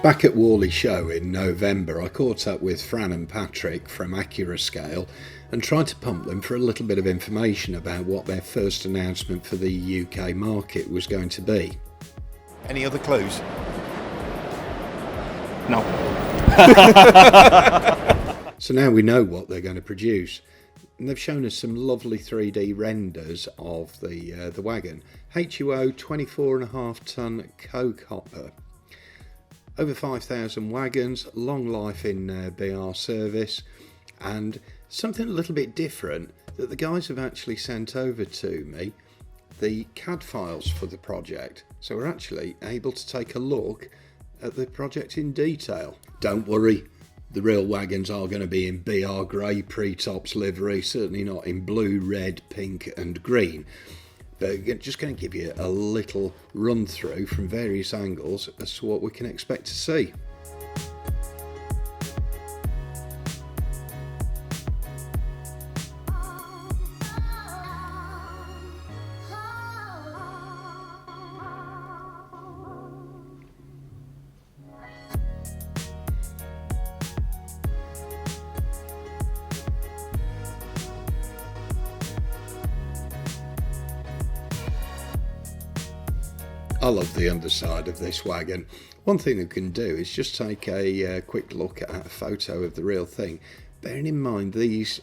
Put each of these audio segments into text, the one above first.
Back at Worley Show in November, I caught up with Fran and Patrick from Accurascale and tried to pump them for a little bit of information about what their first announcement for the UK market was going to be. Any other clues? No. So now we know what they're going to produce. And they've shown us some lovely 3D renders of the wagon. HUO 24.5 tonne coke hopper. Over 5,000 wagons, long life in BR service, and something a little bit different that the guys have actually sent over to me, the CAD files for the project. So we're actually able to take a look at the project in detail. Don't worry, the real wagons are going to be in BR grey pre-tops livery, certainly not in blue, red, pink and green. But just going to give you a little run through from various angles as to what we can expect to see. I love the underside of this wagon. One thing we can do is just take a quick look at a photo of the real thing, bearing in mind these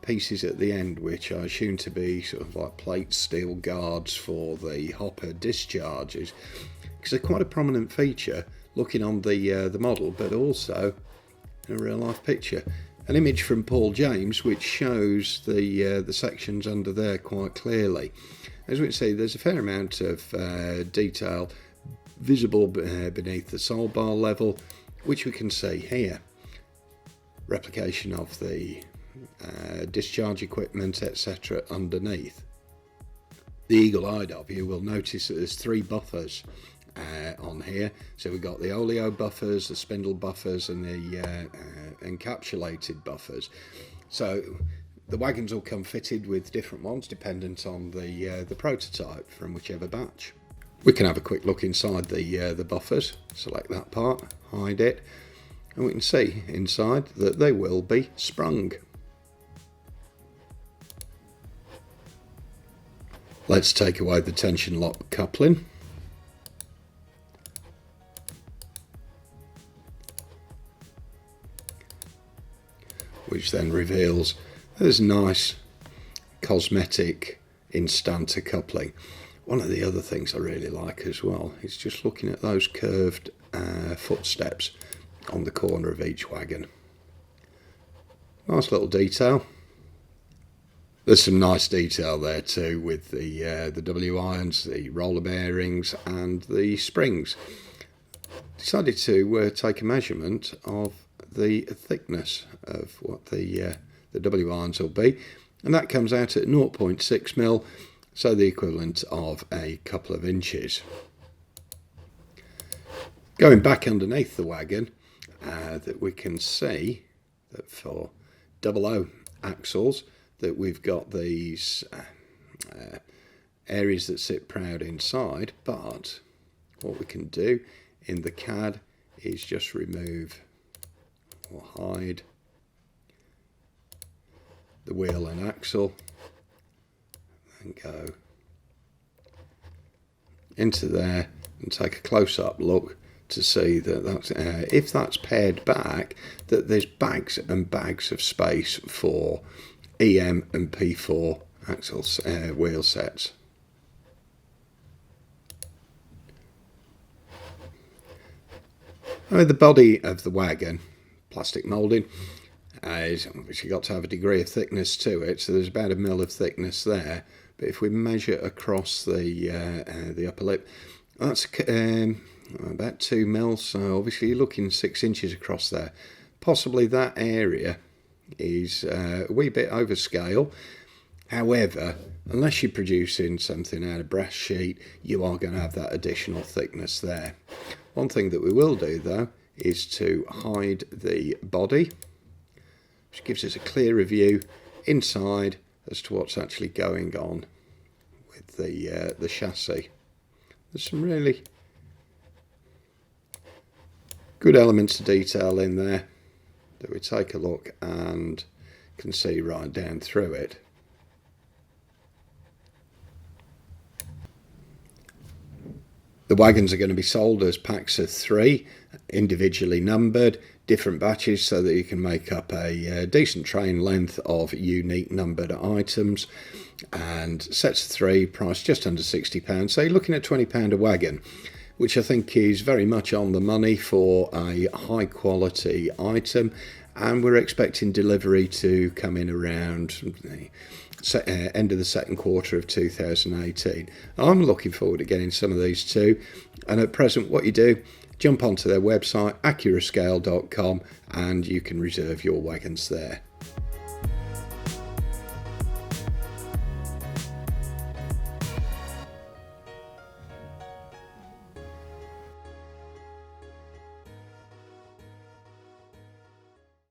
pieces at the end, which I assume to be sort of like plate steel guards for the hopper discharges, because they're quite a prominent feature looking on the model, but also in a real life picture. An image from Paul James which shows the sections under there quite clearly. As we can see, there's a fair amount of detail visible beneath the sole bar level, which we can see here. Replication of the discharge equipment, etc. underneath. The eagle-eyed of you will notice that there's 3 buffers on here. So we've got the oleo buffers, the spindle buffers and the encapsulated buffers. So the wagons will come fitted with different ones dependent on the prototype from whichever batch. We can have a quick look inside the buffers, select that part, hide it, and we can see inside that they will be sprung. Let's take away the tension lock coupling. Which then reveals there's nice cosmetic instanter coupling. One of the other things I really like as well is just looking at those curved footsteps on the corner of each wagon. Nice little detail. There's some nice detail there too with the W irons, the roller bearings and the springs. Decided to take a measurement of the thickness of what the W irons will be, and that comes out at 0.6 mil, so the equivalent of a couple of inches. Going back underneath the wagon, that we can see that for 00 axles that we've got these areas that sit proud inside, but what we can do in the CAD is just remove or hide the wheel and axle and go into there and take a close-up look to see that that's, if that's pared back, that there's bags and bags of space for EM and P4 axle wheel sets. The body of the wagon, plastic moulding, is obviously got to have a degree of thickness to it, so there's about 1 mil of thickness there. But if we measure across the upper lip, that's about 2 mil, so obviously you're looking 6 inches across there. Possibly that area is a wee bit over scale. However, unless you're producing something out of brass sheet, you are going to have that additional thickness there. One thing that we will do though is to hide the body, which gives us a clearer view inside as to what's actually going on with the chassis. There's some really Good elements of detail in there that we take a look and can see right down through it. The wagons are going to be sold as packs of 3, individually numbered, different batches, so that you can make up a decent train length of unique numbered items. And sets of 3, priced just under £60. So you're looking at £20 a wagon, which I think is very much on the money for a high quality item. And we're expecting delivery to come in around the end of the second quarter of 2018. I'm looking forward to getting some of these too. And at present, what you do, jump onto their website, accurascale.com, and you can reserve your wagons there.